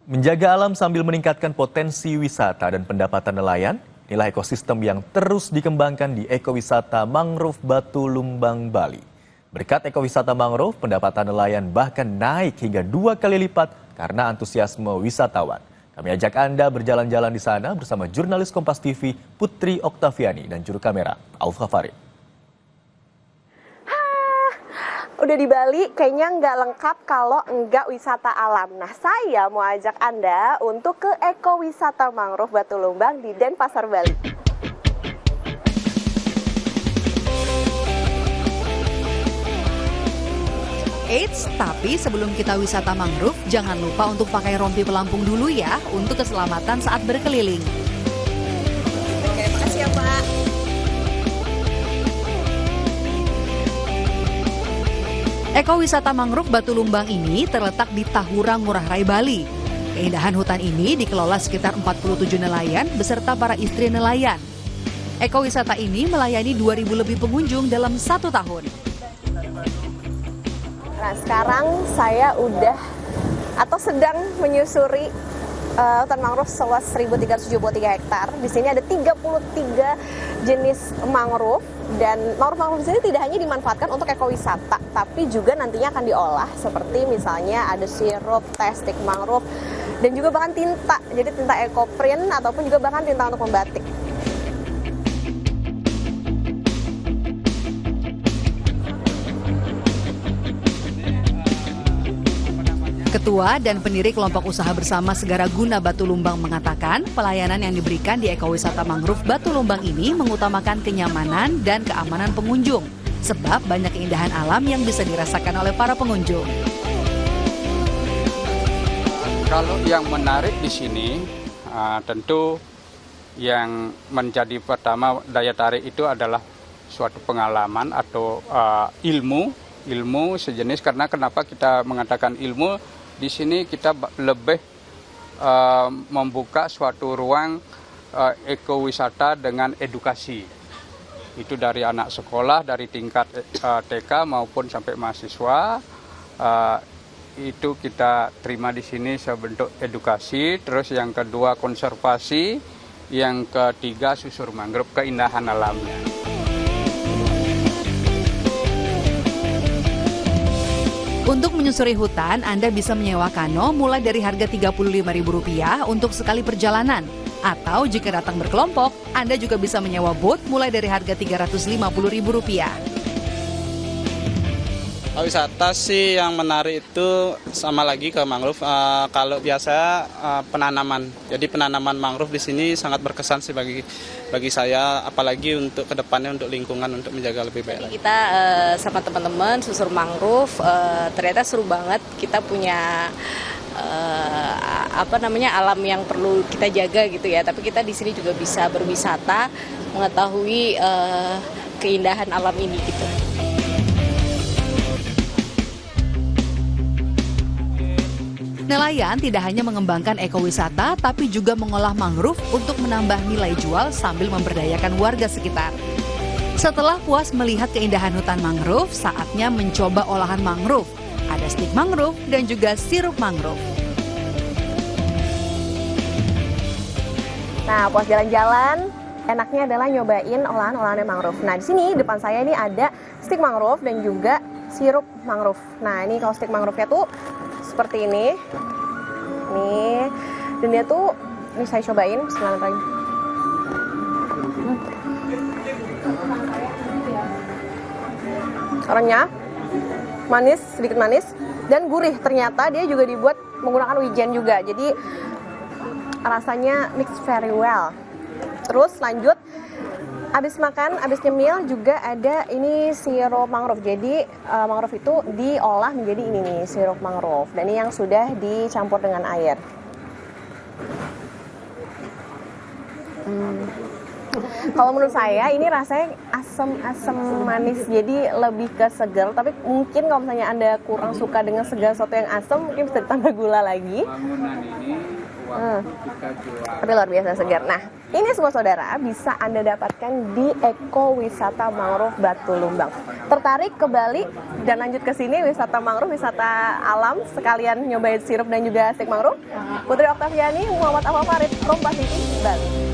Menjaga alam sambil meningkatkan potensi wisata dan pendapatan nelayan, inilah ekosistem yang terus dikembangkan di ekowisata mangrove Batu Lumbang, Bali. Berkat ekowisata mangrove, pendapatan nelayan bahkan naik hingga 2 kali lipat karena antusiasme wisatawan. Kami ajak Anda berjalan-jalan di sana bersama jurnalis Kompas TV Putri Oktaviani dan juru kamera Aufa Farid. Udah di Bali, kayaknya nggak lengkap kalau nggak wisata alam. Nah, saya mau ajak Anda untuk ke ekowisata mangrove Batu Lumbang di Denpasar, Bali. Eits, tapi sebelum kita wisata mangrove, jangan lupa untuk pakai rompi pelampung dulu ya untuk keselamatan saat berkeliling. Oke, makasih ya, Pak. Ekowisata mangrove Batu Lumbang ini terletak di Tahura, Ngurah Rai, Bali. Keindahan hutan ini dikelola sekitar 47 nelayan beserta para istri nelayan. Ekowisata ini melayani 2.000 lebih pengunjung dalam 1 tahun. Nah, sekarang saya sedang menyusuri hutan mangrove seluas 1.373 hektar. Di sini ada 33 jenis mangrove, dan mangrove di sini tidak hanya dimanfaatkan untuk ekowisata, tapi juga nantinya akan diolah seperti misalnya ada sirup, teh, stik mangrove, dan juga bahkan tinta. Jadi tinta ekoprint ataupun juga bahkan tinta untuk membatik. Ketua dan pendiri kelompok usaha bersama Segara Guna Batu Lumbang mengatakan pelayanan yang diberikan di ekowisata mangrove Batu Lumbang ini mengutamakan kenyamanan dan keamanan pengunjung, sebab banyak keindahan alam yang bisa dirasakan oleh para pengunjung. Kalau yang menarik di sini, tentu yang menjadi pertama daya tarik itu adalah suatu pengalaman atau ilmu sejenis. Karena kenapa kita mengatakan ilmu? Di sini kita lebih membuka suatu ruang ekowisata dengan edukasi. Itu dari anak sekolah, dari tingkat TK maupun sampai mahasiswa. Itu kita terima di sini sebentuk edukasi. Terus yang kedua konservasi, yang ketiga susur mangrove, keindahan alamnya. Untuk menyusuri hutan, Anda bisa menyewa kano mulai dari harga Rp35.000 untuk sekali perjalanan. Atau jika datang berkelompok, Anda juga bisa menyewa boat mulai dari harga Rp350.000. Wisata sih yang menarik itu sama lagi ke mangrove. Kalau biasa penanaman, jadi penanaman mangrove di sini sangat berkesan sih bagi saya, apalagi untuk kedepannya untuk lingkungan, untuk menjaga lebih baik. Kita sama teman-teman susur mangrove, ternyata seru banget. Kita punya alam yang perlu kita jaga gitu ya. Tapi kita di sini juga bisa berwisata, mengetahui keindahan alam ini gitu. Nelayan tidak hanya mengembangkan ekowisata, tapi juga mengolah mangrove untuk menambah nilai jual sambil memberdayakan warga sekitar. Setelah puas melihat keindahan hutan mangrove, saatnya mencoba olahan mangrove. Ada stik mangrove dan juga sirup mangrove. Nah, puas jalan-jalan, enaknya adalah nyobain olahan-olahan mangrove. Nah, di sini depan saya ini ada stik mangrove dan juga sirup mangrove. Nah, ini kalau stik mangrove-nya tuh seperti ini. Nih, dan dia tuh, ini saya cobain, bismillahirrahmanirrahim. Renyah, manis, sedikit manis, dan gurih. Ternyata dia juga dibuat menggunakan wijen juga, jadi rasanya mix very well. Terus lanjut, abis makan, abis nyemil juga ada ini sirup mangrove. Jadi mangrove itu diolah menjadi ini nih, sirup mangrove. Dan ini yang sudah dicampur dengan air. Kalau menurut saya ini rasanya asam manis, jadi lebih ke segar. Tapi mungkin kalau misalnya Anda kurang suka dengan segala sesuatu yang asam, mungkin bisa ditambah gula lagi. Bangunan ini Tapi luar biasa segar. Nah, ini semua saudara bisa Anda dapatkan di Eko Wisata Mangrove Batu Lumbang. Tertarik ke Bali dan lanjut ke sini wisata mangrove, wisata alam, sekalian nyobain sirup dan juga steak mangrove? Putri Oktaviani, Muhammad Alfa Farid, Kompas TV, Bali.